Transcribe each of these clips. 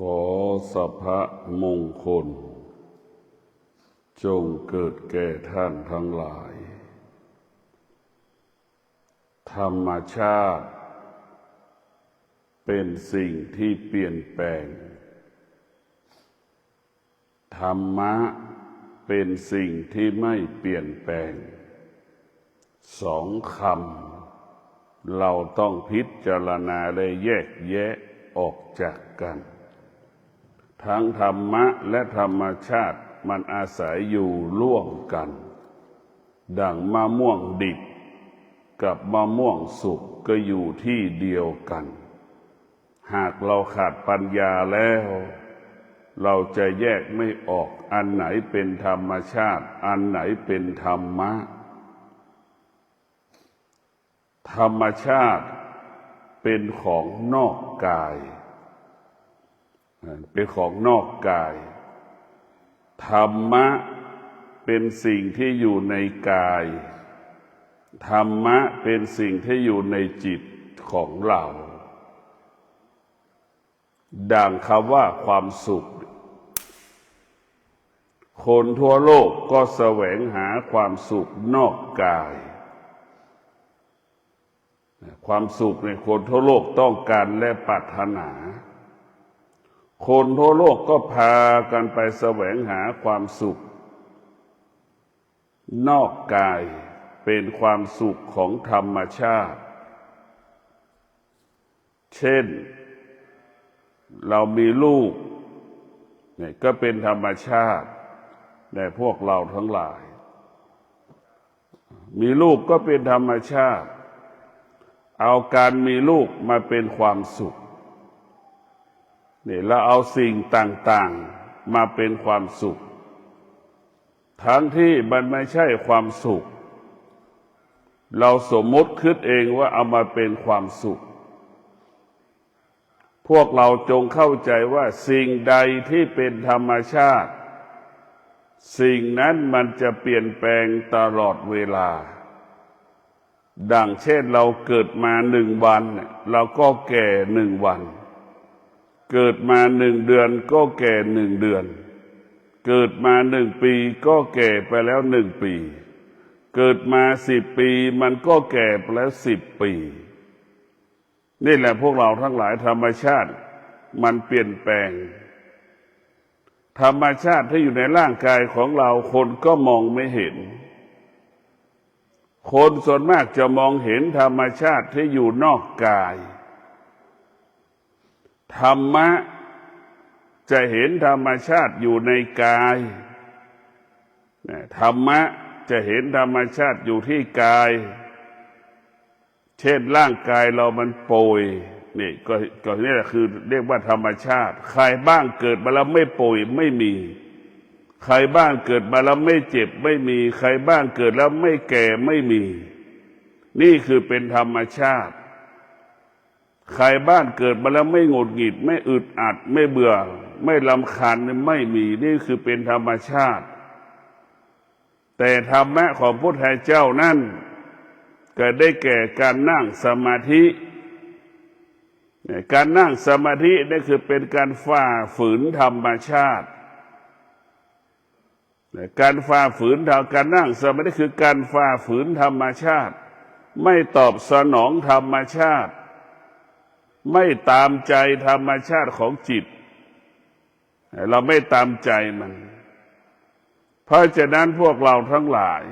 อสัพพะมงคลจงเกิดแก่ท่านทั้งหลายธรรมชาติเป็นสิ่งที่เปลี่ยนแปลงธรรมะเป็นสิ่งที่ไม่เปลี่ยนแปลงสองคำเราต้องพิจารณาและแยกแยะออกจากกันทั้งธรรมะและธรรมชาติมันอาศัยอยู่ร่วมกันดังมะม่วงดิบกับมะม่วงสุกก็อยู่ที่เดียวกันหากเราขาดปัญญาแล้วเราจะแยกไม่ออกอันไหนเป็นธรรมชาติอันไหนเป็นธรรมะธรรมชาติเป็นของนอกกายเป็นของนอกกายธรรมะเป็นสิ่งที่อยู่ในกายธรรมะเป็นสิ่งที่อยู่ในจิตของเราดังคำว่าความสุขคนทั่วโลกก็แสวงหาความสุขนอกกายความสุขในคนทั่วโลกต้องการและปรารถนาคนทั่วโลกก็พากันไปแสวงหาความสุขนอกกายเป็นความสุขของธรรมชาติเช่นเรามีลูกเนี่ยก็เป็นธรรมชาติในพวกเราทั้งหลายมีลูกก็เป็นธรรมชาติเอาการมีลูกมาเป็นความสุขนี่เราเอาสิ่งต่างๆมาเป็นความสุขทั้งที่มันไม่ใช่ความสุขเราสมมติคิดเองว่าเอามาเป็นความสุขพวกเราจงเข้าใจว่าสิ่งใดที่เป็นธรรมชาติสิ่งนั้นมันจะเปลี่ยนแปลงตลอดเวลาดังเช่นเราเกิดมา1 วันเราก็แก่1 วันเกิดมา1 เดือนก็แก่1 เดือนเกิดมา1 ปีก็แก่ไปแล้ว1 ปีเกิดมา10 ปีมันก็แก่ไปแล้ว10 ปีนี่แหละพวกเราทั้งหลายธรรมชาติมันเปลี่ยนแปลงธรรมชาติที่อยู่ในร่างกายของเราคนก็มองไม่เห็นคนส่วนมากจะมองเห็นธรรมชาติที่อยู่นอกกายธรรมะจะเห็นธรรมชาติอยู่ในกายธรรมะจะเห็นธรรมชาติอยู่ที่กายเช่นร่างกายเรามันป่วยนี่ก็นี่แหละคือเรียกว่าธรรมชาติใครบ้างเกิดมาแล้วไม่ป่วยไม่มีใครบ้างเกิดมาแล้วไม่เจ็บไม่มีใครบ้างเกิดแล้วไม่แก่ไม่มีนี่คือเป็นธรรมชาติใครบ้านเกิดมาแล้วไม่หงุดหงิดไม่อึดอัดไม่เบื่อไม่รำคาญไม่มีนี่คือเป็นธรรมชาติแต่ธรรมะของพระพุทธเจ้านั่นก็ได้แก่การนั่งสมาธิการนั่งสมาธินี่คือเป็นการฝ่าฝืนธรรมชาติการฝ่าฝืนการนั่งสมาธิคือการฝ่าฝืนธรรมชาติไม่ตอบสนองธรรมชาติไม่ตามใจธรรมชาติของจิตเราไม่ตามใจมันเพราะฉะนั้นพวกเราทั้งหลาย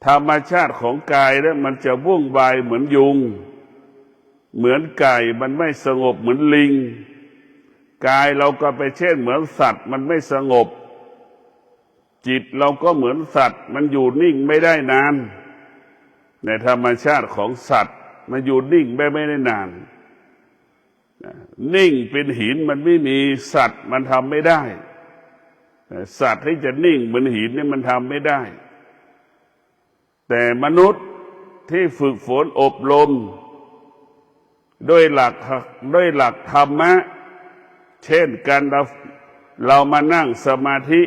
ธรรมชาติของกายเนี่ยมันจะวุ่นวายเหมือนยุงเหมือนไก่มันไม่สงบเหมือนลิงกายเราก็ไปเช่นเหมือนสัตว์มันไม่สงบจิตเราก็เหมือนสัตว์มันอยู่นิ่งไม่ได้นานในธรรมชาติของสัตว์มันอยู่นิ่งไม่ได้นานนิ่งเป็นหินมันไม่มีสัตว์มันทำไม่ได้สัตว์ที่จะนิ่งเหมือนหินนี่มันทำไม่ได้แต่มนุษย์ที่ฝึกฝนอบรมด้วยหลักธรรมะเช่นการเรามานั่งสมาธิ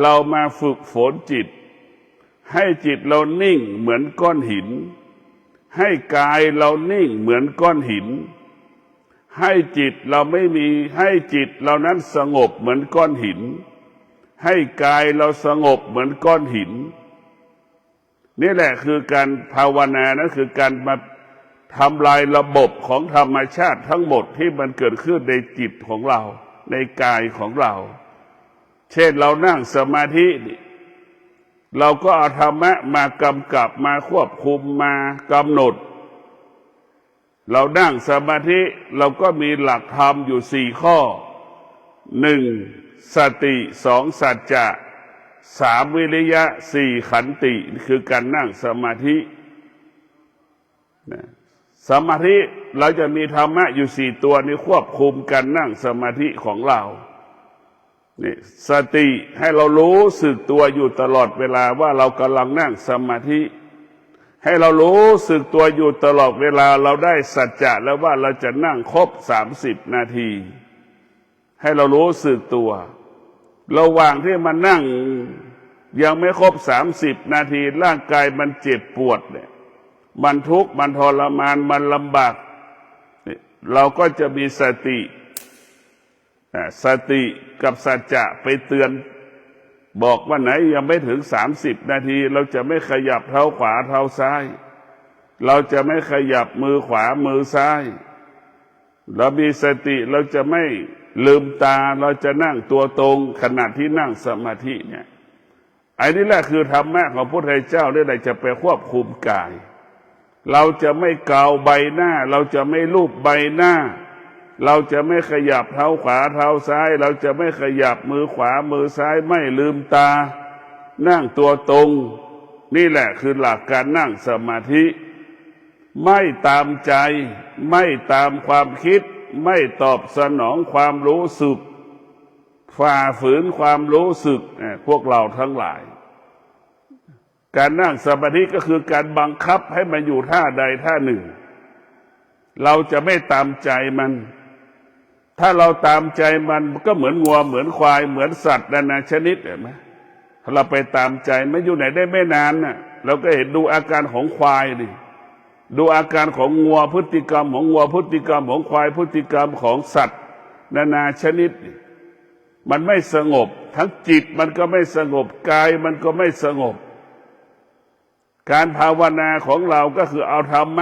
เรามาฝึกฝนจิตให้จิตเรานิ่งเหมือนก้อนหินให้กายเรานิ่งเหมือนก้อนหิน ให้จิตเราไม่มีให้จิตเรานั้นสงบเหมือนก้อนหินให้กายเราสงบเหมือนก้อนหินนี่แหละคือการภาวนานะคือการมาทำลายระบบของธรรมชาติทั้งหมดที่มันเกิดขึ้นในจิตของเราในกายของเราเช่นเรานั่งสมาธิเราก็เอาธรรมะมากำกับมาควบคุมมากำหนดเรานั่งสมาธิเราก็มีหลักธรรมอยู่4 ข้อ 1. สติ2. สัจจะ3. วิริยะ4. ขันติคือการนั่งสมาธิสมาธิเราจะมีธรรมะอยู่4 ตัวนี้ควบคุมการนั่งสมาธิของเรานี่สติให้เรารู้สึกตัวอยู่ตลอดเวลาว่าเรากำลังนั่งสมาธิให้เรารู้สึกตัวอยู่ตลอดเวลาเราได้สัจจะแล้วว่าเราจะนั่งครบ30 นาทีให้เรารู้สึกตัวระหว่างที่มันนั่งยังไม่ครบ30 นาทีร่างกายมันเจ็บปวดเนี่ยมันทุกข์มันทรมานมันลำบากเราก็จะมีสติกับสัจจะไปเตือนบอกว่าไหนยังไม่ถึง30 นาทีเราจะไม่ขยับเท้าขวาเท้าซ้ายเราจะไม่ขยับมือขวามือซ้ายเรามีสติเราจะไม่ลืมตาเราจะนั่งตัวตรงขณะที่นั่งสมาธิเนี่ยไอ้นี่แหละคือธรรมะของพระพุทธเจ้าที่เราจะไปควบคุมกายเราจะไม่เกาใบหน้าเราจะไม่ลูบใบหน้าเราจะไม่ขยับเท้าขวาเท้าซ้ายเราจะไม่ขยับมือขวามือซ้ายไม่ลืมตานั่งตัวตรงนี่แหละคือหลักการนั่งสมาธิไม่ตามใจไม่ตามความคิดไม่ตอบสนองความรู้สึกฝ่าฝืนความรู้สึกพวกเราทั้งหลายการนั่งสมาธิก็คือการบังคับให้มันอยู่ท่าใดท่าหนึ่งเราจะไม่ตามใจมันถ้าเราตามใจมันก็เหมือนงัวเหมือนควายเหมือนสัตว์นานาชนิดเห็นไหมถ้าเราไปตามใจมันอยู่ไหนได้ไม่นานน่ะเราก็เห็นดูอาการของควายดิดูอาการของงัวพฤติกรรมของงัวพฤติกรรมของควายพฤติกรรมของสัตว์นานาชนิดมันไม่สงบทั้งจิตมันก็ไม่สงบกายมันก็ไม่สงบการภาวนาของเราก็คือเอาธรรม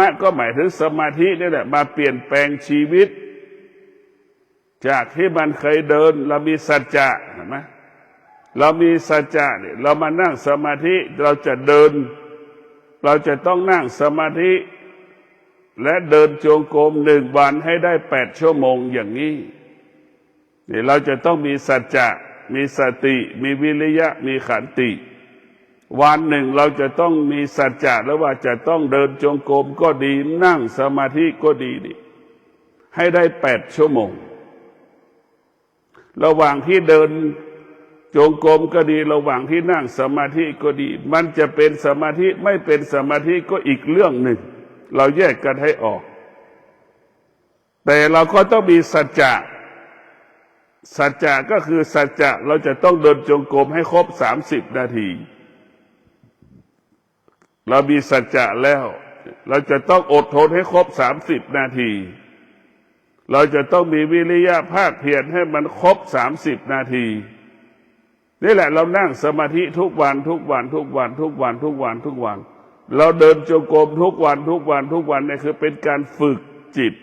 ะก็หมายถึงสมาธินี่แหละมาเปลี่ยนแปลงชีวิตจากที่มันเคยเดินเรามีสัจจะเห็นไหมเรามีสัจจะเนี่ยเรามานั่งสมาธิเราจะเดินเราจะต้องนั่งสมาธิและเดินจงกรม1 วันให้ได้8 ชั่วโมงอย่างนี้นี่เราจะต้องมีสัจจะมีสติมีวิริยะมีขันติวันหนึ่งเราจะต้องมีสัจจะแล้วว่าจะต้องเดินจงกรมก็ดีนั่งสมาธิก็ดีนี่ให้ได้8 ชั่วโมงระหว่างที่เดินจงกรมก็ดีระหว่างที่นั่งสมาธิก็ดีมันจะเป็นสมาธิไม่เป็นสมาธิก็อีกเรื่องหนึ่งเราแยกกันให้ออกแต่เราก็ต้องมีสัจจะก็คือสัจจะเราจะต้องเดินจงกรมให้ครบ30 นาทีเรามีสัจจะแล้วเราจะต้องอดทนให้ครบ30 นาทีเราจะต้องมีวิริยะภาคเพียรให้มันครบ30 นาทีนี่แหละเรานั่งสมาธิทุกวันเราเดินจงกรมทุกวันนี่คือเป็นการฝึกจิต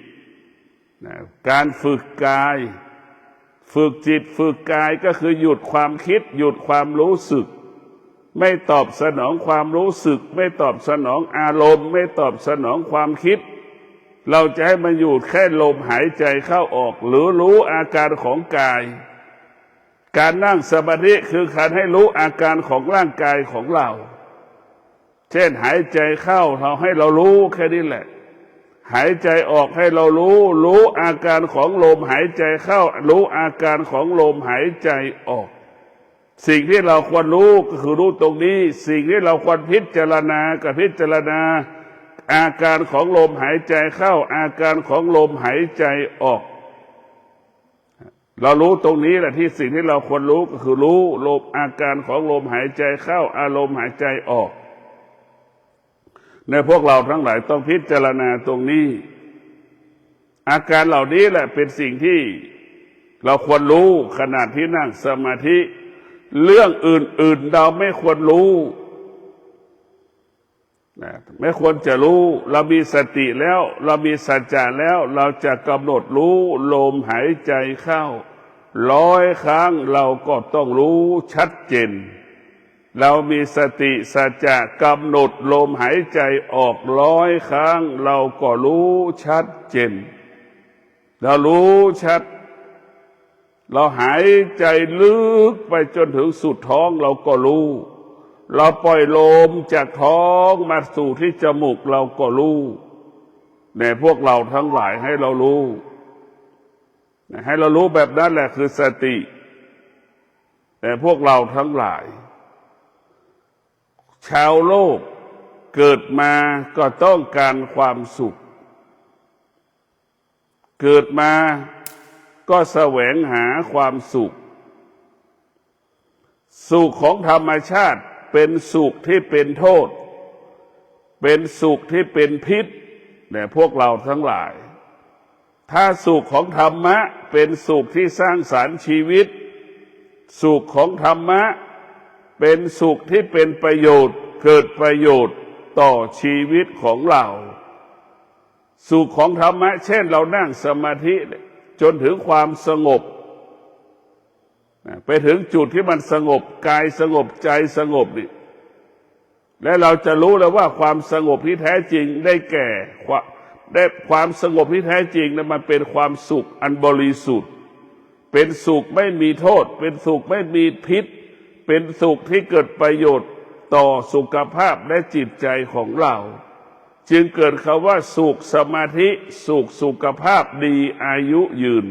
การฝึกกายฝึกจิตฝึกกายก็คือหยุดความคิดหยุดความรู้สึกไม่ตอบสนองความรู้สึกไม่ตอบสนองอารมณ์ไม่ตอบสนองความคิดเราจะให้มันอยู่แค่ลมหายใจเข้าออกหรือรู้อาการของกายการนั่งสมาธิคือการให้รู้อาการของร่างกายของเราเช่นหายใจเข้าเราให้เรารู้แค่นี้แหละหายใจออกให้เรารู้อาการของลมหายใจเข้ารู้อาการของลมหายใจออกสิ่งที่เราควรรู้ก็คือรู้ตรงนี้สิ่งที่เราควรพิจารณาก็พิจารณาอาการของลมหายใจเข้าอาการของลมหายใจออกเรารู้ตรงนี้แหละที่สิ่งที่เราควรรู้ก็คือรู้ลมอาการของลมหายใจเข้าอารมณ์หายใจออกในพวกเราทั้งหลายต้องพิจารณาตรงนี้ อาการเหล่านี้แหละเป็นสิ่งที่เราควรรู้ขณะที่นั่งสมาธิเรื่องอื่นๆเราไม่ควรรู้ไม่ควรจะรู้เรามีสติแล้วเรามีสัจจะแล้วเราจะกำหนดรู้ลมหายใจเข้า100 ครั้งเราก็ต้องรู้ชัดเจนเรามีสติสัจจะกำหนดลมหายใจออก100 ครั้งเราก็รู้ชัดเจนเรารู้ชัดเราหายใจลึกไปจนถึงสุดท้องเราก็รู้เราปล่อยลมจากท้องมาสู่ที่จมูกเราก็รู้แต่พวกเราทั้งหลายให้เรารู้แบบนั้นแหละคือสติแต่พวกเราทั้งหลายชาวโลกเกิดมาก็ต้องการความสุขเกิดมาก็แสวงหาความสุขสุขของธรรมชาติเป็นสุขที่เป็นโทษเป็นสุขที่เป็นพิษแต่พวกเราทั้งหลายถ้าสุขของธรรมะเป็นสุขที่สร้างสรรค์ชีวิตสุขของธรรมะเป็นสุขที่เป็นประโยชน์เกิดประโยชน์ต่อชีวิตของเราสุขของธรรมะเช่นเรานั่งสมาธิจนถึงความสงบไปถึงจุดที่มันสงบกายสงบใจสงบนี่และเราจะรู้แล้วว่าความสงบที่แท้จริงได้แก่ความสงบที่แท้จริงนั้นมันเป็นความสุขอันบริสุทธิ์เป็นสุขไม่มีโทษเป็นสุขไม่มีพิษเป็นสุขที่เกิดประโยชน์ต่อสุขภาพและจิตใจของเราจึงเกิดคำว่าสุขสมาธิสุขภาพดีอายุยืน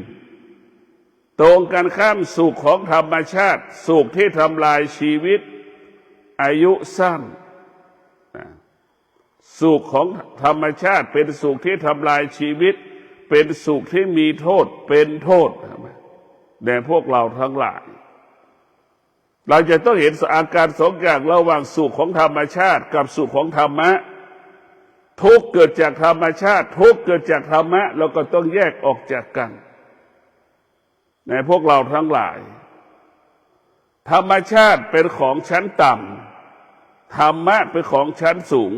ตรงกันข้ามสุขของธรรมชาติสุขที่ทำลายชีวิตอายุสั้นสุขของธรรมชาติเป็นสุขที่ทำลายชีวิตเป็นสุขที่มีโทษเป็นโทษแด่พวกเราทั้งหลายเราจะต้องเห็นอาการสองอย่างระหว่างสุขของธรรมชาติกับสุขของธรรมะทุกข์เกิดจากธรรมชาติทุกข์เกิดจากธรรมะเราก็ต้องแยกออกจากกันในพวกเราทั้งหลายธรรมชาติเป็นของชั้นต่ำธรรมะเป็นของชั้นสูง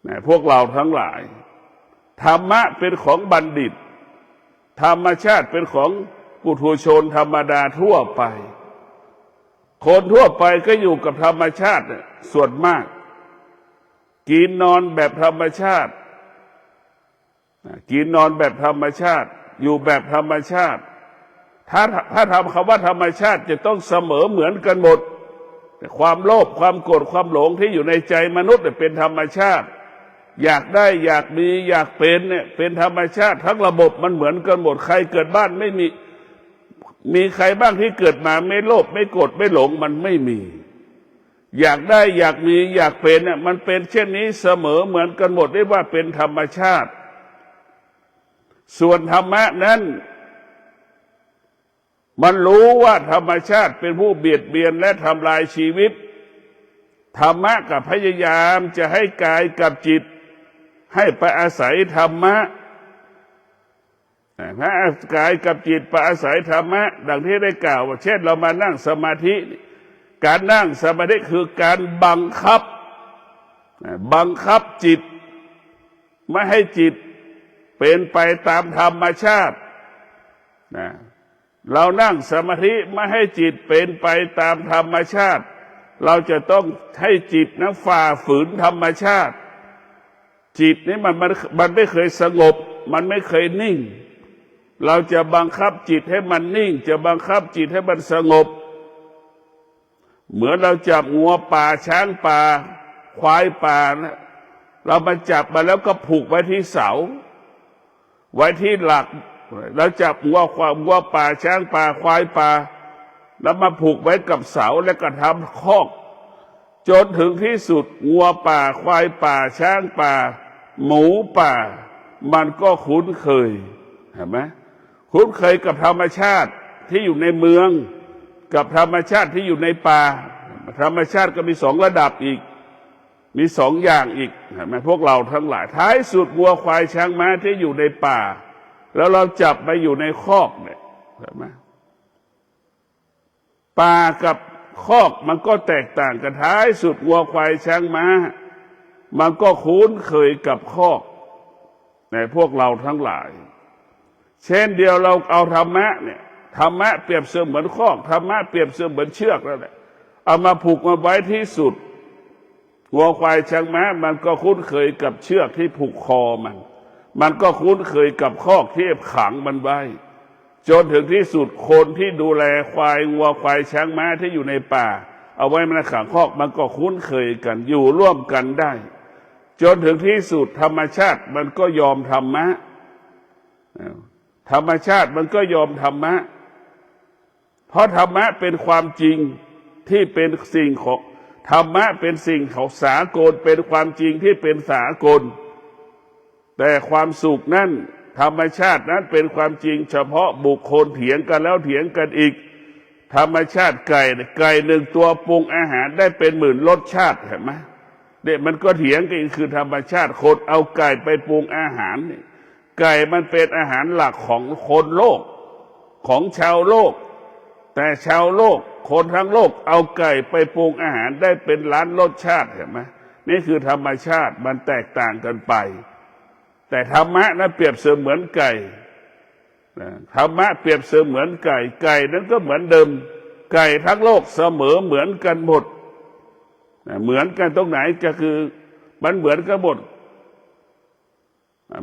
ในพวกเราทั้งหลายธรรมะเป็นของบัณฑิตธรรมชาติเป็นของปุถุชนธรรมดาทั่วไปคนทั่วไปก็อยู่กับธรรมชาติส่วนมากกินนอนแบบธรรมชาติกินนอนแบบธรรมชาติอยู่แบบธรรมชาติถ้าทำคำว่าธรรมชาติจะต้องเสมอเหมือนกันหมดความโลภความโกรธความหลงที่อยู่ในใจมนุษย์เป็นธรรมชาติอยากได้อยากมีอยากเป็นเนี่ยเป็นธรรมชาติทั้งระบบมันเหมือนกันหมดใครเกิดบ้านไม่มีใครบ้างที่เกิดมาไม่โลภไม่โกรธไม่หลงมันไม่มีอยากได้อยากมีอยากเป็นเนี่ยมันเป็นเช่นนี้เสมอเหมือนกันหมดได้ว่าเป็นธรรมชาติส่วนธรรมะนั้นมันรู้ว่าธรรมชาติเป็นผู้เบียดเบียนและทำลายชีวิตธรรมะกับพยายามจะให้กายกับจิตให้ไปอาศัยธรรมะให้กายกับจิตไปอาศัยธรรมะดังที่ได้กล่าวว่าเช่นเรามานั่งสมาธิการนั่งสมาธิคือการบังคับจิตไม่ให้จิตเป็นไปตามธรรมชาติเรานั่งสมาธิไม่ให้จิตเป็นไปตามธรรมชาติเราจะต้องให้จิตนั้นฝ่าฝืนธรรมชาติจิตนี้มันไม่เคยสงบมันไม่เคยนิ่งเราจะบังคับจิตให้มันนิ่งจะบังคับจิตให้มันสงบเหมือนเราจับงัวป่าช้างป่าควายป่านะเรามาจับมาแล้วก็ผูกไว้ที่เสาไว้ที่หลักเราจับงัวป่าช้างป่าควายป่าแล้วมาผูกไว้กับเสาแล้วก็ทำคอกจนถึงที่สุดงัวป่าควายป่าช้างป่าหมูป่ามันก็คุ้นเคยเห็นไหมคุ้นเคยกับธรรมชาติที่อยู่ในเมืองกับธรรมชาติที่อยู่ในป่าธรรมชาติก็มี2 ระดับอีก มีสองอย่างอีกเห็นไหมพวกเราทั้งหลายท้ายสุดวัวควายช้างม้าที่อยู่ในป่าแล้วเราจับไปอยู่ในคอกเนี่ยเห็นไหมป่ากับคอกมันก็แตกต่างกันท้ายสุดวัวควายช้างม้ามันก็คุ้นเคยกับคอกในพวกเราทั้งหลายเช่นเดียวเราเอาธรรมะเนี่ยธรรมะเปรียบเสมือนคอกธรรมะเปรียบเสมือนเชือกแล้วแหละเอามาผูกมาไว้ที่สุดวัวควายช้างม้ามันก็คุ้นเคยกับเชือกที่ผูกคอมันก็คุ้นเคยกับคอกที่ขังมันไว้จนถึงที่สุดคนที่ดูแลควายวัวควายช้างม้าที่อยู่ในป่าเอาไว้มันขังคอกมันก็คุ้นเคยกันอยู่ร่วมกันได้จนถึงที่สุดธรรมชาติมันก็ยอมธรรมะธรรมชาติมันก็ยอมธรรมะเพราะธรรมะเป็นความจริงที่เป็นสิ่งของธรรมะเป็นสิ่งของสากลเป็นความจริงที่เป็นสากลแต่ความสุขนั้นธรรมชาตินั้นเป็นความจริงเฉพาะบุคคลเถียงกันแล้วเถียงกันอีกธรรมชาติไก่หนึ่งตัวปรุงอาหารได้เป็นหมื่นรสชาติเห็นไหมเนี่ยมันก็เถียงกันคือธรรมชาติคนเอาไก่ไปปรุงอาหารเนี่ยไก่มันเป็นอาหารหลักของคนโลกของชาวโลกแต่ชาวโลกคนทั้งโลกเอาไก่ไปปรุงอาหารได้เป็นล้านรสชาติเห็นไหมนี่คือธรรมชาติมันแตกต่างกันไปแต่ธรรมะนั้นเปรียบเสมือนไก่ธรรมะเปรียบเสมือนไก่นั้นก็เหมือนเดิมไก่ทั้งโลกเสมอเหมือนกันหมดเหมือนกันตรงไหนก็คือมันเหมือนกันหมด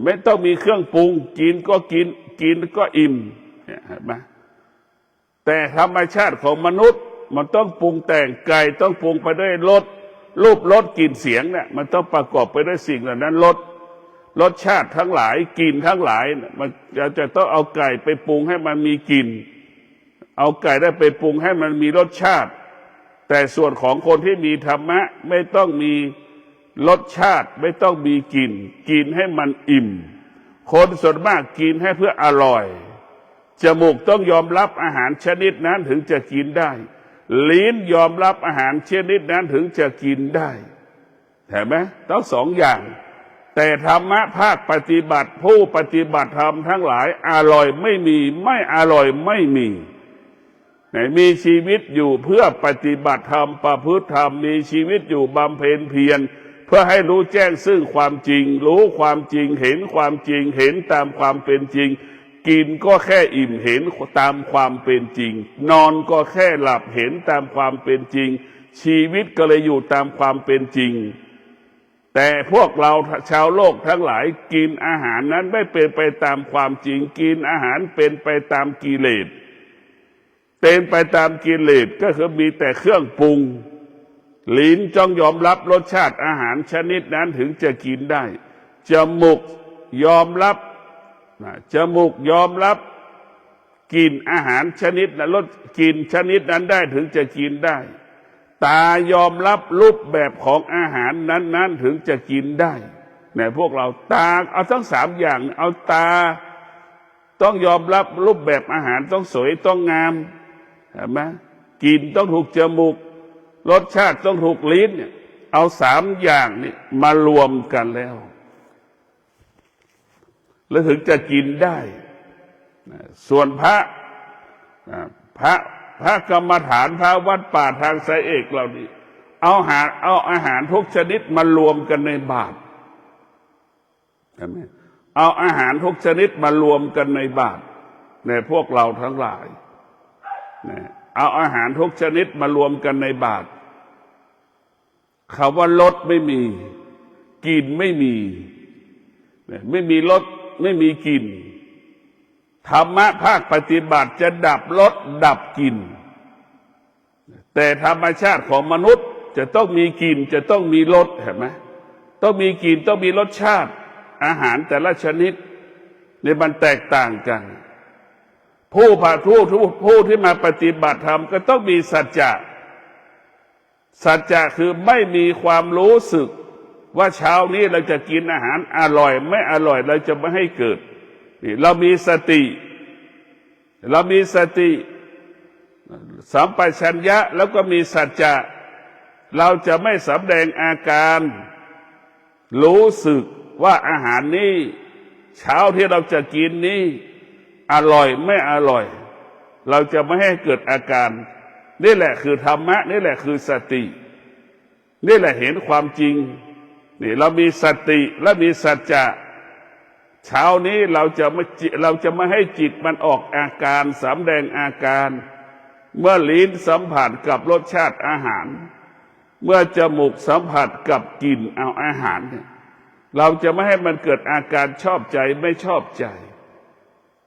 ไม่ต้องมีเครื่องปรุงกินก็อิ่มเห็นไหมแต่ธรรมชาติของมนุษย์มันต้องปรุงแต่งไก่ต้องปรุงไปด้วยรูปรสกลิ่นเสียงเนี่ยมันต้องประกอบไปด้วยสิ่งเหล่านั้นรสชาติทั้งหลายกลิ่นทั้งหลายมันจะต้องเอาไก่ไปปรุงให้มันมีกลิ่นเอาไก่ได้ไปปรุงให้มันมีรสชาติแต่ส่วนของคนที่มีธรรมะไม่ต้องมีรสชาติไม่ต้องมีกลิ่นกินให้มันอิ่มคนส่วนมากกินให้เพื่ออร่อยจมูกต้องยอมรับอาหารชนิดนั้นถึงจะกินได้ลิ้นยอมรับอาหารชนิดนั้นถึงจะกินได้เห็นไหมต้องสองอย่างแต่ธรรมะภาคปฏิบัติผู้ปฏิบัติธรรมทั้งหลายอร่อยไม่มีไม่อร่อยไม่มีมีชีวิตอยู่เพื่อปฏิบัติธรรมประพฤติธรรมมีชีวิตอยู่บำเพ็ญเพียรเพื่อให้รู้แจ้งซึ่งความจริงรู้ความจริงเห็นความจริงเห็นตามความเป็นจริงกินก็แค่อิ่มเห็นตามความเป็นจริงนอนก็แค่หลับเห็นตามความเป็นจริงชีวิตก็เลยอยู่ตามความเป็นจริงแต่พวกเราชาวโลกทั้งหลายกินอาหารนั้นไม่เป็นไปตามความจริงกินอาหารเป็นไปตามกิเลสเป็นไปตามกิเลสก็คือมีแต่เครื่องปรุงลิ้นจ้องยอมรับรสชาติอาหารชนิดนั้นถึงจะกินได้จมูกยอมรับกลิ่นอาหารชนิดนั้นรสกลิ่นชนิดนั้นได้ถึงจะกินได้ตายอมรับรูปแบบของอาหารนั้นถึงจะกินได้เนี่ยพวกเราตาเอาทั้งสามอย่างเอาตาต้องยอมรับรูปแบบอาหารต้องสวยต้องงามเห็นไหมกลิ่นต้องถูกจมูกรสชาติต้องถูกลิ้นเนี่ยเอาสามอย่างนี่มารวมกันแล้วถึงจะกินได้ส่วนพระกรรมฐานพระวัดป่าทางสายเอกเหล่านี้เอาอาหารทุกชนิดมารวมกันในบาตรเห็นไหมเอาอาหารทุกชนิดมารวมกันในบาตรในพวกเราทั้งหลายเอาอาหารทุกชนิดมารวมกันในบาตรคำว่ารสไม่มีกลิ่นไม่มีรสไม่มีกลิ่นธรรมะภาคปฏิบัติจะดับรสดับกลิ่นแต่ธรรมชาติของมนุษย์จะต้องมีกลิ่นจะต้องมีรสเห็นไหมต้องมีกลิ่นต้องมีรสชาติอาหารแต่ละชนิดเนี่ยมันแตกต่างกันผู้ที่มาปฏิบัติธรรมก็ต้องมีสัจจะคือไม่มีความรู้สึกว่าเช้านี้เราจะกินอาหารอร่อยไม่อร่อยเราจะไม่ให้เกิดเรามีสติสัมปชัญญะแล้วก็มีสัจจะ เราจะไม่สำแดงอาการรู้สึกว่าอาหารนี้เช้าที่เราจะกินนี้อร่อยไม่อร่อยเราจะไม่ให้เกิดอาการนี่แหละคือธรรมะนี่แหละคือสตินี่แหละเห็นความจริงนี่เรามีสติและมีสัจจะเช้านี้เราจะไม่ให้จิตมันออกอาการสำแดงอาการเมื่อลิ้นสัมผัสกับรสชาติอาหารเมื่อจมูกสัมผัสกับกลิ่นเอาอาหารเราจะไม่ให้มันเกิดอาการชอบใจไม่ชอบใจ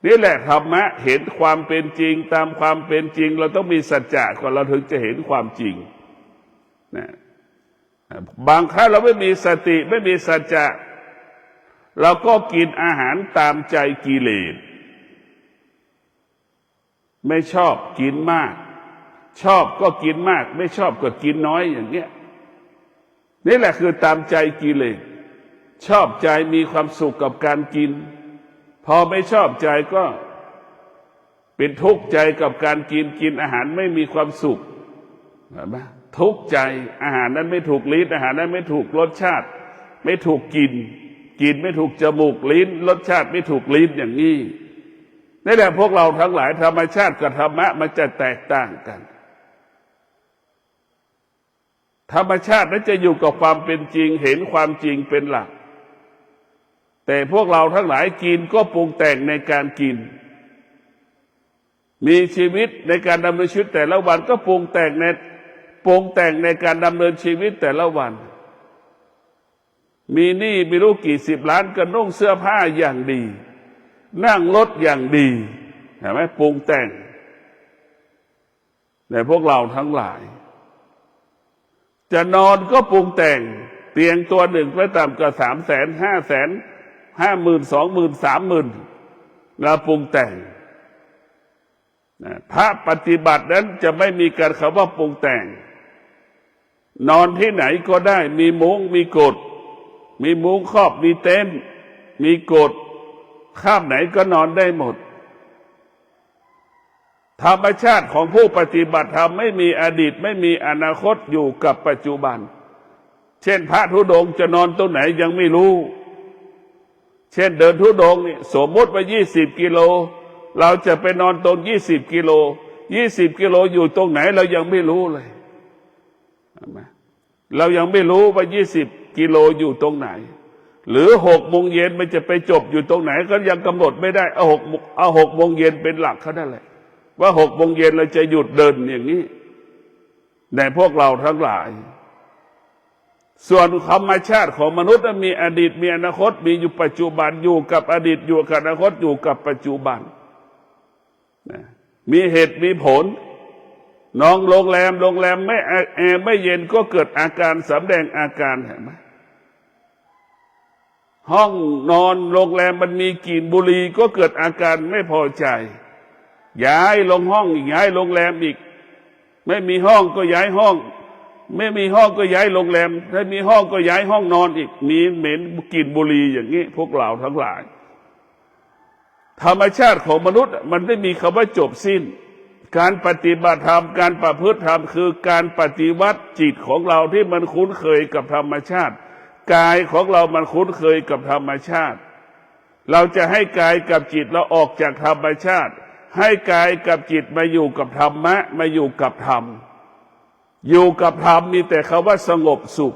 นี่แหละธรรมะเห็นความเป็นจริงตามความเป็นจริงเราต้องมีสัจจะก่อนเราถึงจะเห็นความจริงนะบางครั้งเราไม่มีสติไม่มีสัจจะเราก็กินอาหารตามใจกิเลสไม่ชอบกินมากชอบก็กินมากไม่ชอบก็กินน้อยอย่างเงี้ยนี่แหละคือตามใจกิเลสชอบใจมีความสุขกับการกินพอไม่ชอบใจก็เป็นทุกข์ใจกับการกินอาหารไม่มีความสุขเห็นไหมทุกข์ใจอาหารนั้นไม่ถูกลิ้นอาหารนั้นไม่ถูกรสชาติไม่ถูกกินไม่ถูกจมูกลิ้นรสชาติไม่ถูกลิ้นอย่างนี้นี่แหละพวกเราทั้งหลายธรรมชาติกับธรรมะมันจะแตกต่างกันธรรมชาตินั้นจะอยู่กับความเป็นจริงเห็นความจริงเป็นหลักแต่พวกเราทั้งหลายกินก็ปรุงแต่งในการกินมีชีวิตในการดำเนินชีวิตแต่ละวันก็ปรุงแต่งในการดำเนินชีวิตแต่ละวันมีหนี้ไม่รู้กี่สิบล้านก็นุ่งเสื้อผ้าอย่างดีนั่งรถอย่างดีเห็นไหมปรุงแต่งแต่พวกเราทั้งหลายจะนอนก็ปรุงแต่งเตียงตัวหนึ่งไม่ต่ำกว่า300,000 500,000 50,000 20,000 30,000เราปรุงแต่งพระปฏิบัตินั้นจะไม่มีการคำว่าปรุงแต่งนอนที่ไหนก็ได้มีมุ้งมีกฎมีมุ้งครอบมีเต็นท์มีกฎข้ามไหนก็นอนได้หมดธรรมชาติของผู้ปฏิบัติธรรมไม่มีอดีตไม่มีอนาคตอยู่กับปัจจุบันเช่นพระธุดงค์จะนอนตรงไหนยังไม่รู้เช่นเดินธุดงค์นี่สมมติว่า20 กิโลเราจะไปนอนตรง20 กิโล20 กิโลอยู่ตรงไหนเรายังไม่รู้เลยเรายังไม่รู้ว่า20 กิโลอยู่ตรงไหนหรือ6 โมงเย็นมันจะไปจบอยู่ตรงไหนก็ยังกำหนดไม่ได้เอา6 โมงเย็นเป็นหลักเขาได้เลยว่า6 โมงเย็นเราจะหยุดเดินอย่างนี้ในพวกเราทั้งหลายส่วนธรรมชาติของมนุษย์มีอดีตมีอนาคตมีอยู่ปัจจุบันอยู่กับอดีตอยู่กับอนาคตอยู่กับปัจจุบันมีเหตุมีผลน้องโรงแรมไม่แอร์ไม่เย็นก็เกิดอาการสำแดงอาการเห็นไหมห้องนอนโรงแรมมันมีกลิ่นบุหรี่ก็เกิดอาการไม่พอใจย้ายลงห้องอีกย้ายโรงแรมอีกไม่มีห้องก็ย้ายห้องไม่มีห้องก็ย้ายโรงแรมถ้ามีห้องก็ย้ายห้องนอนอีกมีเหม็นกลิ่นบุหรี่อย่างนี้พวกเราทั้งหลายธรรมชาติของมนุษย์มันไม่มีคำว่าจบสิ้นการปฏิบัติธรรมการประพฤติธรรมคือการปฏิวัติจิตของเราที่มันคุ้นเคยกับธรรมชาติกายของเรามันคุ้นเคยกับธรรมชาติเราจะให้กายกับจิตเราออกจากธรรมชาติให้กายกับจิตมาอยู่กับธรรมะมาอยู่กับธรรมอยู่กับธรรมมีแต่คำว่าสงบสุข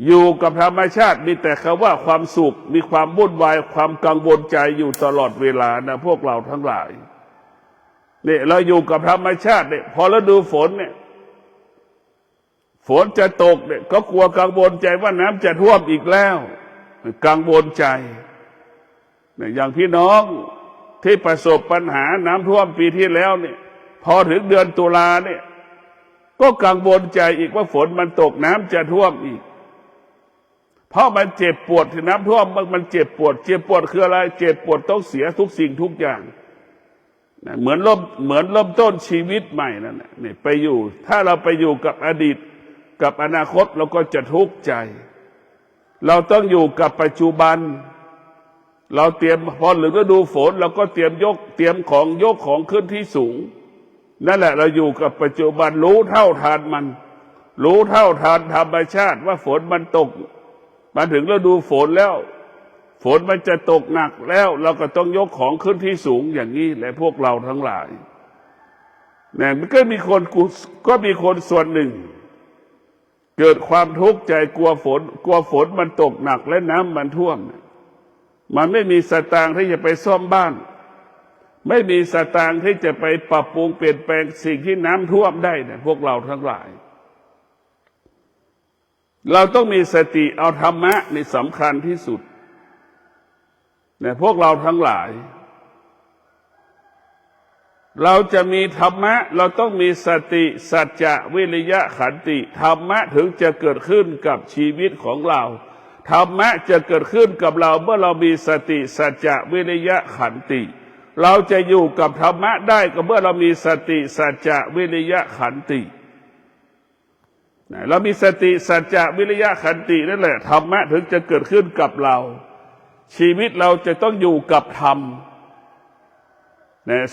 อยู่กับธรรมชาติมีแต่คำว่าความสุขมีความวุ่นวายความกังวลใจอยู่ตลอดเวลานะพวกเราทั้งหลายเนี่ยเราอยู่กับธรรมชาติเนี่ยพอฤดูฝนเนี่ยฝนจะตกเนี่ยก็กลัวกังวลใจว่าน้ำจะท่วมอีกแล้วกังวลใจเนี่ยอย่างพี่น้องที่ประสบปัญหาน้ำท่วมปีที่แล้วเนี่ยพอถึงเดือนตุลาเนี่ยก็กังวลใจอีกว่าฝนมันตกน้ำจะท่วมอีกเพราะมันเจ็บปวดที่น้ำท่วมมันเจ็บปวดคืออะไรเจ็บปวดต้องเสียทุกสิ่งทุกอย่างเหมือนเริ่มต้นชีวิตใหม่นั่นแหละนี่ไปอยู่ถ้าเราไปอยู่กับอดีตกับอนาคตเราก็จะทุกข์ใจเราต้องอยู่กับปัจจุบันเราเตรียมพอหรือฤดูฝนเราก็เตรียมยกของขึ้นที่สูงนั่นแหละเราอยู่กับปัจจุบันรู้เท่าทันมัน รู้เท่าทันธรรมชาติว่าฝนมันตกมาถึงฤดูฝนแล้วฝนมันจะตกหนักแล้วเราก็ต้องยกของขึ้นที่สูงอย่างนี้แหละพวกเราทั้งหลายเนี่ยมันก็มีคนส่วนหนึ่งเกิดความทุกข์ใจกลัวฝนมันตกหนักและน้ำมันท่วมมันไม่มีสตางค์ที่จะไปซ่อมบ้านไม่มีสตางค์ที่จะไปปรับปรุงเปลี่ยนแปลงสิ่งที่น้ำท่วมได้เนี่ยพวกเราทั้งหลายเราต้องมีสติเอาธรรมะนี่สำคัญที่สุดเนี่ยพวกเราทั้งหลายเราจะมีธรรมะเราต้องมีสติสัจจะวิริยะขันติธรรมะถึงจะเกิดขึ้นกับชีวิตของเราธรรมะจะเกิดขึ้นกับเราเมื่อเรามีสติสัจจะวิริยะขันติเราจะอยู่กับธรรมะได้ก็เมื่อเรามีสติสัจจะวิริยะขันติเรามีสติสัจจะวิริยะขันตินั่นแหละธรรมะถึงจะเกิดขึ้นกับเราชีวิตเราจะต้องอยู่กับธรรม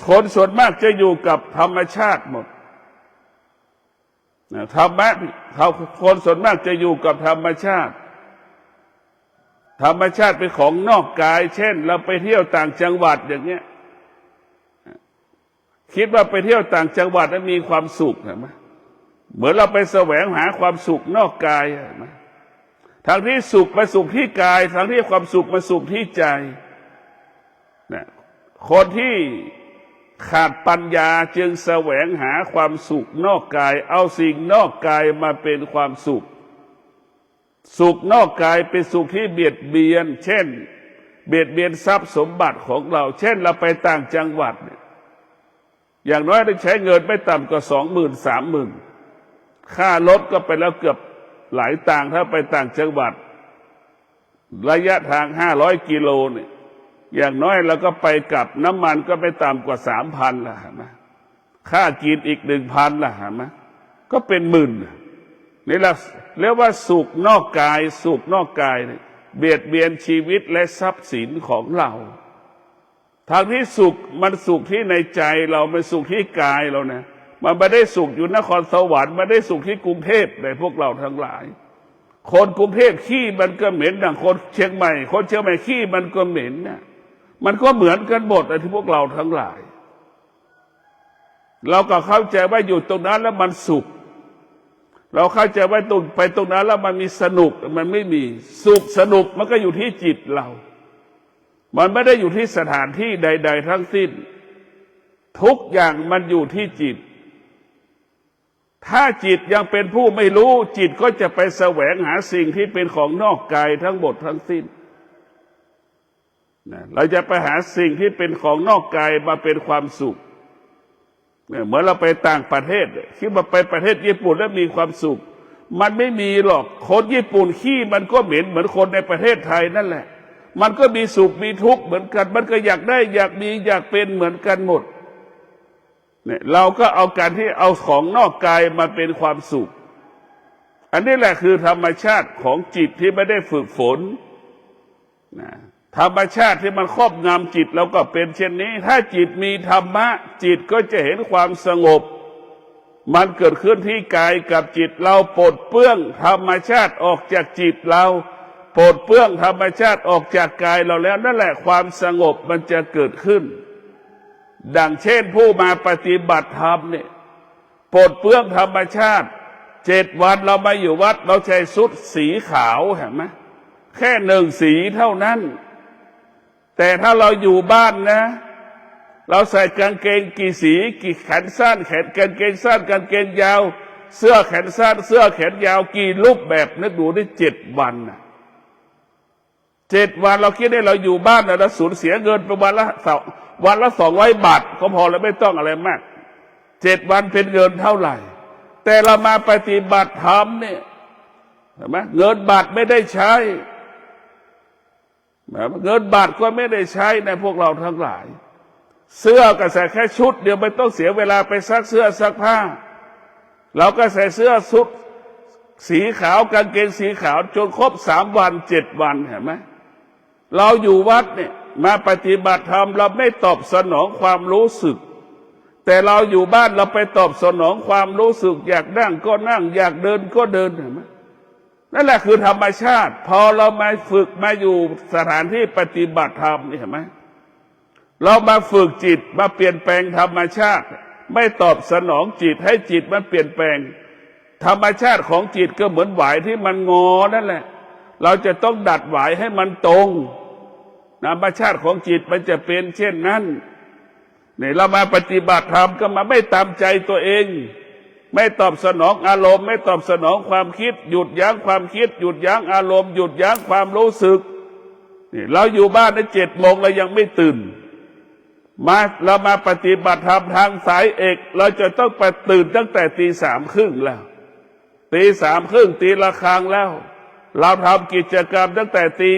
คนส่วนมากจะอยู่กับธรรมชาติหมดธรรมะคนส่วนมากจะอยู่กับธรรมชาติธรรมชาติเป็นของนอกกายเช่นเราไปเที่ยวต่างจังหวัดอย่างเงี้ยคิดว่าไปเที่ยวต่างจังหวัดแล้วมีความสุขเห็นไหมเหมือนเราไปแสวงหาความสุขนอกกายเห็นไหมทางที่สุขมาสุขที่กายทางที่ความสุขมาสุขที่ใจนะคนที่ขาดปัญญาจึงแสวงหาความสุขนอกกายเอาสิ่งนอกกายมาเป็นความสุขสุขนอกกายเป็นสุขที่เบียดเบียนเช่นเบียดเบียนทรัพย์สมบัติของเราเช่นเราไปต่างจังหวัดเนี่ยอย่างน้อยต้องใช้เงินไม่ต่ำกว่า20,000 30,000ค่ารถก็ไปแล้วเกือบหลายตังค์ถ้าไปต่างจังหวัดระยะทาง500 กิโลเนี่ยอย่างน้อยเราก็ไปกับน้ำมันก็ไม่ต่ำกว่า3,000ละนะค่ากินอีก1,000ละนะก็เป็นหมื่นนี่เราเรียกว่าสุขนอกกายสุขนอกกายเนี่ยเบียดเบียนชีวิตและทรัพย์สินของเราทางที่สุขมันสุขที่ในใจเราไม่สุขที่กายเรานะมันไม่ได้สุขอยู่นครสวรรค์ไม่ได้สุขที่กรุงเทพในพวกเราทั้งหลายคนกรุงเทพขี้มันก็เหม็นดังคนเชียงใหม่คนเชียงใหม่ขี้มันก็เหม็นนะมันก็เหมือนกันหมดที่พวกเราทั้งหลายเราก็เข้าใจว่าอยู่ตรงนั้นแล้วมันสุขเราเข้าใจว่าไปตรงนั้นแล้วมันมีสนุกมันไม่มีสุขสนุกมันก็อยู่ที่จิตเรามันไม่ได้อยู่ที่สถานที่ใดๆทั้งสิ้นทุกอย่างมันอยู่ที่จิตถ้าจิตยังเป็นผู้ไม่รู้จิตก็จะไปแสวงหาสิ่งที่เป็นของนอกกายทั้งหมดทั้งสิ้นเราจะไปหาสิ่งที่เป็นของนอกกายมาเป็นความสุขเหมือนเราไปต่างประเทศคิดว่าไปประเทศญี่ปุ่นแล้วมีความสุขมันไม่มีหรอกคนญี่ปุ่นขี้มันก็เหม็นเหมือนคนในประเทศไทยนั่นแหละมันก็มีสุขมีทุกข์เหมือนกันมันก็อยากได้อยากมีอยากเป็นเหมือนกันหมดเนี่ยเราก็เอาการที่เอาของนอกกายมาเป็นความสุขอันนี้แหละคือธรรมชาติของจิตที่ไม่ได้ฝึกฝนนะธรรมชาติที่มันครอบงำจิตเราก็เป็นเช่นนี้ถ้าจิตมีธรรมะจิตก็จะเห็นความสงบมันเกิดขึ้นที่กายกับจิตเราปลดเปลื้องธรรมชาติออกจากจิตเราปลดเปลื้องธรรมชาติออกจากกายเราแล้วนั่นแหละความสงบมันจะเกิดขึ้นดังเช่นผู้มาปฏิบัติธรรมเนี่ยปลดเปลื้องธรรมชาติ7 วันเรามาอยู่วัดเราใช้ชุดสีขาวเห็นไหมแค่1 สีเท่านั้นแต่ถ้าเราอยู่บ้านนะเราใส่กางเกงกี่สีกี่แขนสั้นแขนกางเกงสั้นกางเกงยาวเสื้อแขนสั้นเสื้อแขนยาวกี่รูปแบบนึกดูได้7 วันนะ7 วันเราคิดได้เราอยู่บ้านเราสูญเสียเงินไปวันละ200 บาทก็พอแล้วไม่ต้องอะไรมาก7 วันเป็นเงินเท่าไหร่แต่เรามาปฏิบัติธรรมเนี่ยเห็นไหมเงินบาทไม่ได้ใช้เงินบาทก็ไม่ได้ใช้ในพวกเราทั้งหลายเสื้อก็ใส่แค่ชุดเดียวไม่ต้องเสียเวลาไปซักเสื้อซักผ้าเราก็ใส่เสื้อชุดสีขาวกางเกงสีขาวจนครบ3 วัน 7 วันเห็นไหมเราอยู่วัดเนี่ยมาปฏิบัติธรรมเราไม่ตอบสนองความรู้สึก แต่เราอยู่บ้านเราไปตอบสนองความรู้สึกอยากนั่งก็นั่งอยากเดินก็เดินเห็นไหมนั่นแหละคือธรรมชาติพอเรามาฝึกมาอยู่สถานที่ปฏิบัติธรรมนี่เห็นไหมเรามาฝึกจิตมาเปลี่ยนแปลงธรรมชาติไม่ตอบสนองจิตให้จิตมันเปลี่ยนแปลงธรรมชาติของจิตก็เหมือนหวายที่มันงอนั่นแหละเราจะต้องดัดหวายให้มันตรงธรรมชาติของจิตมันจะเป็นเช่นนั้นเนี่ยเรามาปฏิบัติธรรมก็มาไม่ตามใจตัวเองไม่ตอบสนองอารมณ์ไม่ตอบสนองความคิดหยุดยั้งความคิดหยุดยั้งอารมณ์หยุดยั้งความรู้สึกนี่เราอยู่บ้านใน7 โมงเรายังไม่ตื่นเรามาปฏิบัติธรรมทางสายเอกเราจะต้องไปตื่นตั้งแต่ตี 3:30แล้วตี 3:30ตีละครั้งแล้วเราทำกิจกรรมตั้งแต่ตี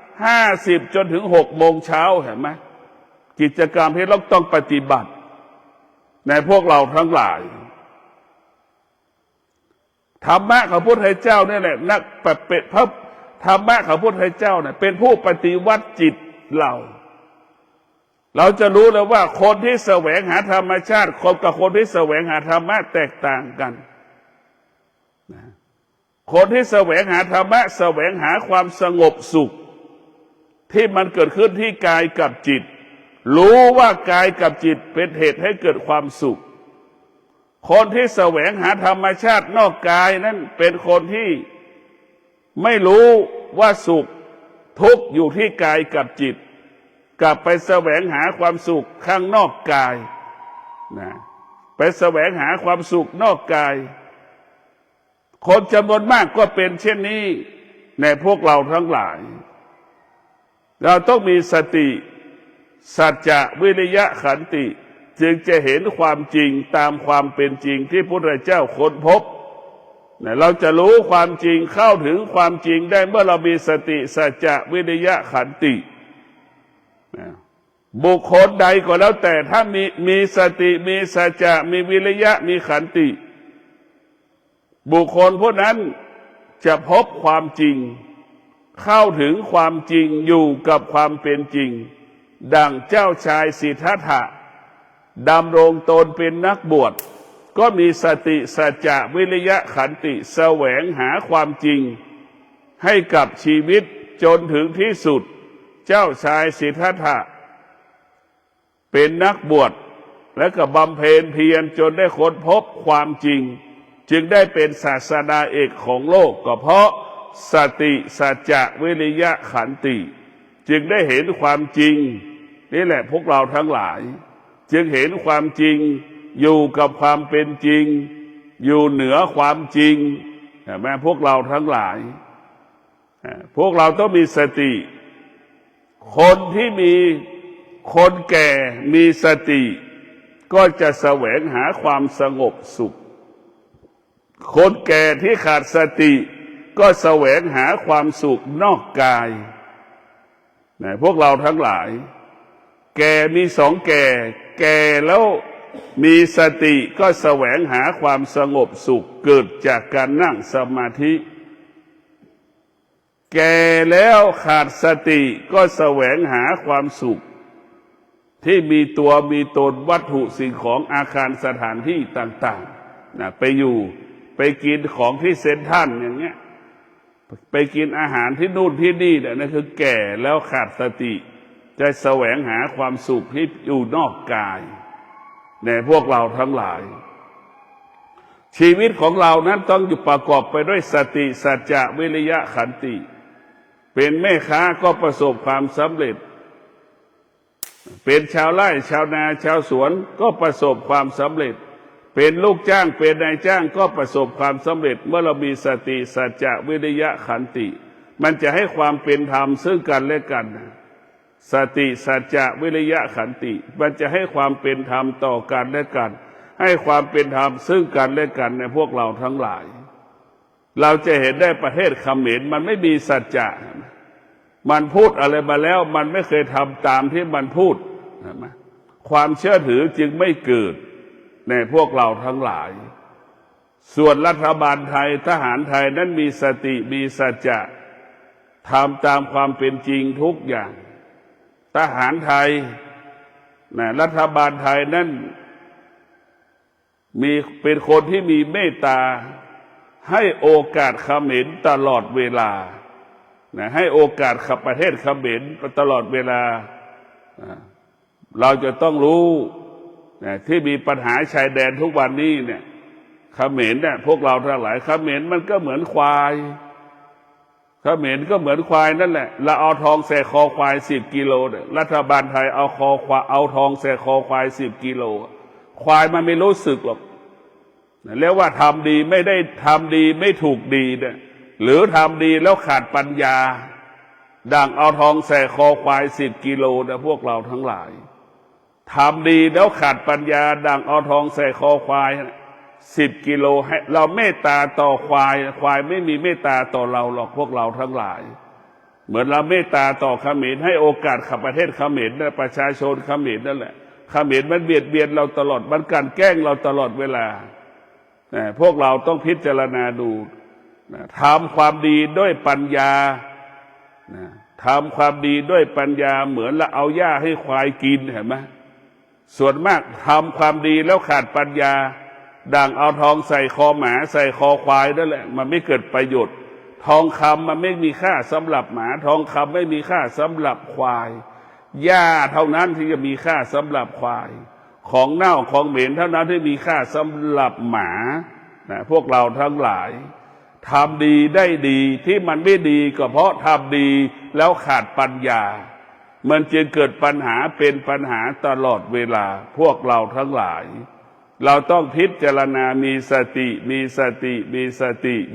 3:50จนถึง6 โมงเช้าเห็นไหมกิจกรรมที่เราต้องปฏิบัติในพวกเราทั้งหลายธรรมะของพระพุทธเจ้านี่แหละนักปฏิบัติพระธรรมะของพระพุทธเจ้าเนี่ยเป็นผู้ปฏิวัติจิตเราจะรู้เลยว่าคนที่แสวงหาธรรมชาติกับคนที่แสวงหาธรรมะแตกต่างกันคนที่แสวงหาธรรมะแสวงหาความสงบสุขที่มันเกิดขึ้นที่กายกับจิตรู้ว่ากายกับจิตเป็นเหตุให้เกิดความสุขคนที่แสวงหาธรรมชาตินอกกายนั้นเป็นคนที่ไม่รู้ว่าสุขทุกข์อยู่ที่กายกับจิตกลับไปแสวงหาความสุขข้างนอกกายนะไปแสวงหาความสุขนอกกายคนจำนวนมากก็เป็นเช่นนี้ในพวกเราทั้งหลายเราต้องมีสติสัจจะวิริยะขันติจึงจะเห็นความจริงตามความเป็นจริงที่พระพุทธเจ้าค้นพบเราจะรู้ความจริงเข้าถึงความจริงได้เมื่อเรามีสติสัจจะวิริยะขันติบุคคลใดก็แล้วแต่ถ้ามีสติมีสัจจะมีวิริยะมีขันติบุคคลผู้นั้นจะพบความจริงเข้าถึงความจริงอยู่กับความเป็นจริงดังเจ้าชายสิทธัตถะดำรงตนเป็นนักบวชก็มีสติสัจจะวิริยะขันติแสวงหาความจริงให้กับชีวิตจนถึงที่สุดเจ้าชายสิทธัตถะเป็นนักบวชและก็บำเพ็ญเพียรจนได้ค้นพบความจริงจึงได้เป็นศาสดาเอกของโลกก็เพราะสติสัจจะวิริยะขันติจึงได้เห็นความจริงนี่แหละพวกเราทั้งหลายจึงเห็นความจริงอยู่กับความเป็นจริงอยู่เหนือความจริงแม้พวกเราทั้งหลายพวกเราต้องมีสติคนที่มีคนแก่มีสติก็จะแสวงหาความสงบสุขคนแก่ที่ขาดสติก็แสวงหาความสุขนอกกายพวกเราทั้งหลายแก่มี2 แก่แล้วมีสติก็แสวงหาความสงบสุขเกิดจากการนั่งสมาธิแก่แล้วขาดสติก็แสวงหาความสุขที่มีตัวมีตนวัตถุสิ่งของอาคารสถานที่ต่างๆไปอยู่ไปกินของที่เซ็นทรัลอย่างเงี้ยไปกินอาหารที่นู่นที่นี่นั่นคือแก่แล้วขาดสติจะแสวงหาความสุขที่อยู่นอกกายในพวกเราทั้งหลายชีวิตของเรานั้นต้องอยู่ประกอบไปด้วยสติสัจจะวิริยะขันติเป็นแม่ค้าก็ประสบความสำเร็จเป็นชาวไร่ชาวนาชาวสวนก็ประสบความสำเร็จเป็นลูกจ้างเป็นนายจ้างก็ประสบความสำเร็จเมื่อเรามีสติสัจจะวิริยะขันติมันจะให้ความเป็นธรรมซึ่งกันและกันสติสัจจะวิริยะขันติมันจะให้ความเป็นธรรมต่อกันและกันให้ความเป็นธรรมซึ่งกันและกันในพวกเราทั้งหลายเราจะเห็นได้ประเทศเขมรมันไม่มีสัจจะมันพูดอะไรมาแล้วมันไม่เคยทำตามที่มันพูดความเชื่อถือจึงไม่เกิดในพวกเราทั้งหลายส่วนรัฐบาลไทยทหารไทยนั้นมีสติมีสัจจะทำตามความเป็นจริงทุกอย่างทหารไทยรัฐบาลไทยนั้น เป็นคนที่มีเมตตาให้โอกาสเขมรตลอดเวลานะให้โอกาสขับประเทศเขมรตลอดเวลาเราจะต้องรู้นะที่มีปัญหาชายแดนทุกวันนี้เนี่ยเขมรเนี่ยพวกเราทั้งหลายเขมรมันก็เหมือนควายเขมรก็เหมือนควายนั่นแหละเราเอาทองใส่คอควาย10 กิโลเนี่ยรัฐบาลไทยเอาทองใส่คอควาย10 กิโลควายมันไม่รู้สึกหรอกแล้วว่าทำดีไม่ได้ทำดีไม่ถูกดีเนี่ยหรือทำดีแล้วขาดปัญญาดังเอาทองใส่คอควาย10 กิโลนะพวกเราทั้งหลายทำดีแล้วขาดปัญญาดังเอาทองใส่คอควาย10 กิโลให้เราเมตตาต่อควายควายไม่มีเมตตาต่อเราหรอกพวกเราทั้งหลายเหมือนเราเมตตาต่อเขมรให้โอกาสขับประเทศเขมรและประชาชนเขมรนั่นแหละเขมรมันเบียดเบียนเราตลอดมันกลั่นแกล้งเราตลอดเวลาพวกเราต้องพิจารณาดูทำความดีด้วยปัญญาทำความดีด้วยปัญญาเหมือนเราเอาหญ้าให้ควายกินเห็นไหมส่วนมากทำความดีแล้วขาดปัญญาดังเอาทองใส่คอหมาใส่คอควายนั่นแหละมันไม่เกิดประโยชน์ทองคำมันไม่มีค่าสำหรับหมาทองคำไม่มีค่าสำหรับควายหญ้าเท่านั้นที่จะมีค่าสำหรับควายของเน่าของเหม็นเท่านั้นที่มีค่าสำหรับหมาพวกเราทั้งหลายทำดีได้ดีที่มันไม่ดีก็เพราะทำดีแล้วขาดปัญญามันจึงเกิดปัญหาเป็นปัญหาตลอดเวลาพวกเราทั้งหลายเราต้องพิจารณามีสติ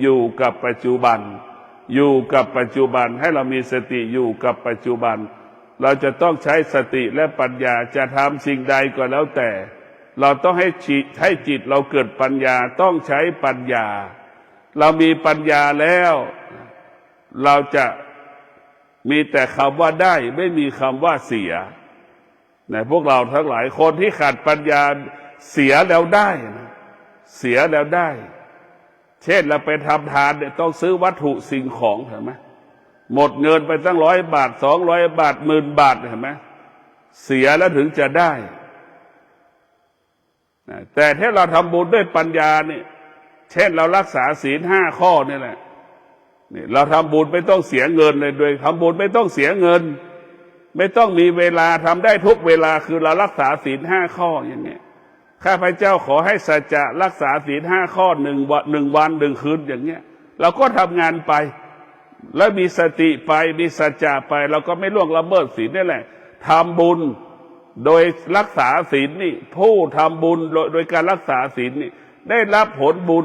อยู่กับปัจจุบันอยู่กับปัจจุบันให้เรามีสติอยู่กับปัจจุบันเราจะต้องใช้สติและปัญญาจะทำสิ่งใดก็แล้วแต่เราต้องให้จิตเราเกิดปัญญาต้องใช้ปัญญาเรามีปัญญาแล้วเราจะมีแต่คำว่าได้ไม่มีคำว่าเสียพวกเราทั้งหลายคนที่ขาดปัญญาเสียแล้วได้เสียแล้วได้เช่นเราไปทำทานเนี่ยต้องซื้อวัตถุสิ่งของเห็นไหมหมดเงินไปตั้ง100 บาท200 บาท10,000 บาทเห็นไหมเสียแล้วถึงจะได้แต่ถ้าเราทำบุญด้วยปัญญาเนี่ยเช่นเรารักษาศีล5 ข้อนี่แหละนี่เราทำบุญไม่ต้องเสียเงินเลยโดยทำบุญไม่ต้องเสียเงินไม่ต้องมีเวลาทำได้ทุกเวลาคือเรารักษาศีล5 ข้ออย่างนี้ข้าพเจ้าขอให้สัจจะรักษาศีล5 ข้อ1 วัน 1 คืนอย่างเงี้ยเราก็ทำงานไปแล้วมีสติไปมีสัจจะไปเราก็ไม่ล่วงละเมิดศีลนี่แหละทำบุญโดยรักษาศีลนี่ผู้ทำบุญโดยการรักษาศีลนี่ได้รับผลบุญ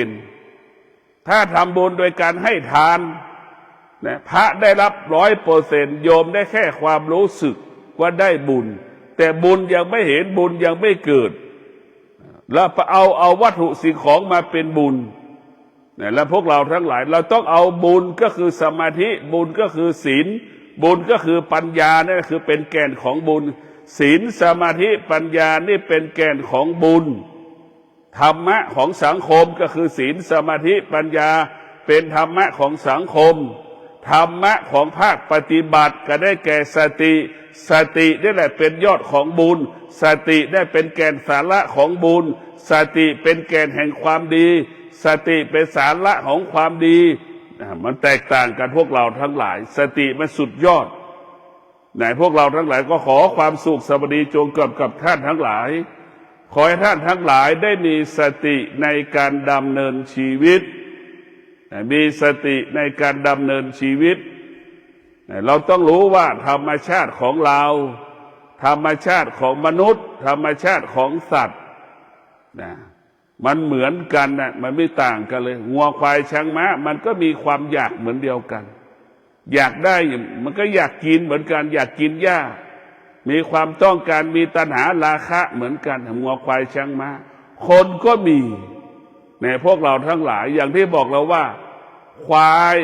100%ถ้าทำบุญโดยการให้ทานพระได้รับ100%โยมได้แค่ความรู้สึกว่าได้บุญแต่บุญยังไม่เห็นบุญยังไม่เกิดแล้วเอาวัตถุสิ่งของมาเป็นบุญแล้วพวกเราทั้งหลายเราต้องเอาบุญก็คือสมาธิบุญก็คือศีลบุญก็คือปัญญานี่คือเป็นแก่นของบุญศีลสมาธิปัญญานี่เป็นแก่นของบุญธรรมะของสังคมก็คือศีลสมาธิปัญญาเป็นธรรมะของสังคมธรรมะของภาคปฏิบัติก็ได้แก่สตินี่แหละเป็นยอดของบุญสติได้เป็นแก่นสาระของบุญสติเป็นแก่นแห่งความดีสติเป็นสาระของความดีมันแตกต่างกันพวกเราทั้งหลายสติมันสุดยอดพวกเราทั้งหลายก็ขอความสุขสวัสดีจงเกิดกับท่านทั้งหลายขอให้ท่านทั้งหลายได้มีสติในการดำเนินชีวิตมีสติในการดำเนินชีวิตเราต้องรู้ว่าธรรมชาติของเราธรรมชาติของมนุษย์ธรรมชาติของสัตว์มันเหมือนกันมันไม่ต่างกันเลยงัวควายช้างม้ามันก็มีความอยากเหมือนเดียวกันอยากได้มันก็อยากกินเหมือนกันอยากกินหญ้ามีความต้องการมีตัณหาราคะเหมือนกันงัวควายช้างม้าคนก็มีพวกเราทั้งหลายอย่างที่บอกเราว่าควาย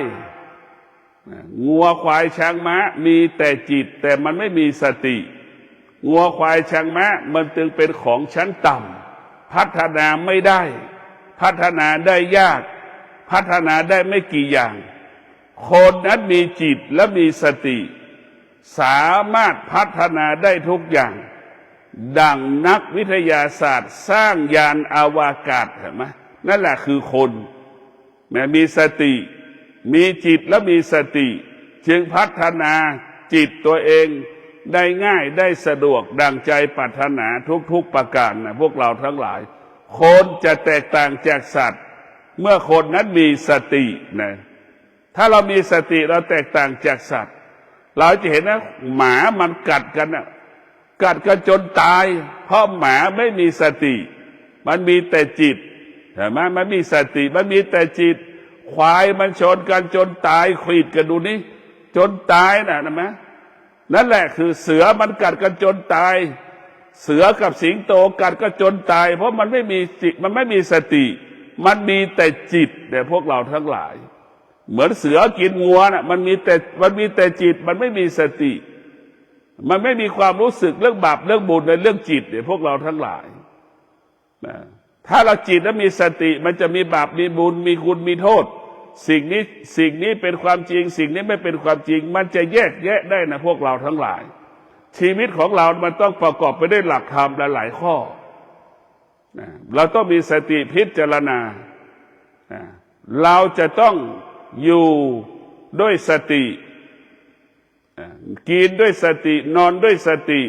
งัวควายช้างม้ามีแต่จิตแต่มันไม่มีสติงัวควายช้างม้ามันจึงเป็นของชั้นต่ำพัฒนาไม่ได้พัฒนาได้ยากพัฒนาได้ไม่กี่อย่างคนนั้นมีจิตและมีสติสามารถพัฒนาได้ทุกอย่าง ดังนักวิทยาศาสตร์สร้างยานอวกาศเห็นไหมนั่นแหละคือคนมีสติมีจิตและมีสติจึงพัฒนาจิตตัวเองได้ง่ายได้สะดวกดังใจปรารถนาทุกประการนะพวกเราทั้งหลายคนจะแตกต่างจากสัตว์เมื่อคนนั้นมีสตินะถ้าเรามีสติเราแตกต่างจากสัตว์เราจะเห็นนะหมามันกัดกันนะกัดกันจนตายเพราะหมาไม่มีสติมันมีแต่จิตเห็นไหมมันมีสติมันมีแต่จิตควายมันชนกันจนตายขวิดกันดูนี่จนตายนะนะมั้ยนั่นแหละคือเสือมันกัดกันจนตายเสือกับสิงโตกัดกันจนตายเพราะมันไม่มีจิตมันไม่มีสติมันมีแต่จิตแต่พวกเราทั้งหลายเหมือนเสือกินงัวน่ะมันมีแต่จิตมันไม่มีสติมันไม่มีความรู้สึกเรื่องบาปเรื่องบุญในเรื่องจิตเนี่ยพวกเราทั้งหลายนะถ้าเราจิตแล้วมีสติมันจะมีบาปมีบุญมีคุณมีโทษสิ่งนี้เป็นความจริงสิ่งนี้ไม่เป็นความจริงมันจะแยกแยะได้นะพวกเราทั้งหลายชีวิตของเรามันต้องประกอบไปด้วยหลักธรรมหลายข้อนะเราต้องมีสติพิจารณานะเราจะต้องอยู่ด้วยสติกินด้วยสตินอนด้วยสติ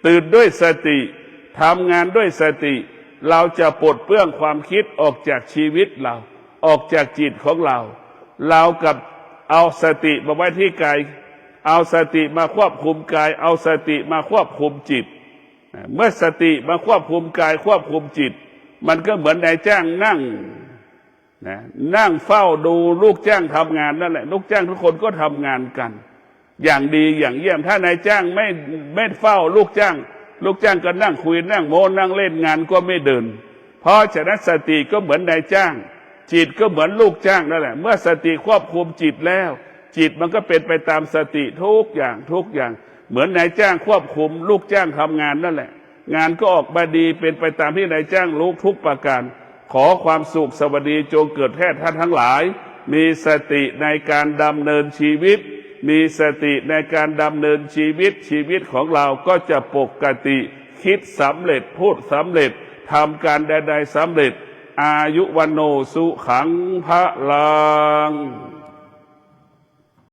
ตื่นด้วยสติทำงานด้วยสติเราจะปลดเปลื้องความคิดออกจากชีวิตเราออกจากจิตของเรากับเอาสติมาไว้ที่กายเอาสติมาควบคุมกายเอาสติมาควบคุมจิตเมื่อสติมาควบคุมกายควบคุมจิตมันก็เหมือนนายจ้างนั่งเฝ้าดูลูกจ้างทำงานนั่นแหละลูกจ้างทุกคนก็ทำงานกันอย่างดีอย่างเยี่ยมถ้านายจ้างไม่เฝ้าลูกจ้างก็นั่งคุยนั่งโม้นั่งเล่นงานก็ไม่เดินเพราะฉะนั้นสติก็เหมือนนายจ้างจิตก็เหมือนลูกจ้างนั่นแหละเมื่อสติควบคุมจิตแล้วจิตมันก็เป็นไปตามสติทุกอย่างเหมือนนายจ้างควบคุมลูกจ้างทำงานนั่นแหละงานก็ออกมาดีเป็นไปตามที่นายจ้างรู้ทุกประการขอความสุขสวัสดีจงเกิดแท้ท่านทั้งหลายมีสติในการดำเนินชีวิตมีสติในการดำเนินชีวิตของเราก็จะปกติคิดสำเร็จพูดสำเร็จทำการใดๆสำเร็จอายุวันโนสุขังพลัง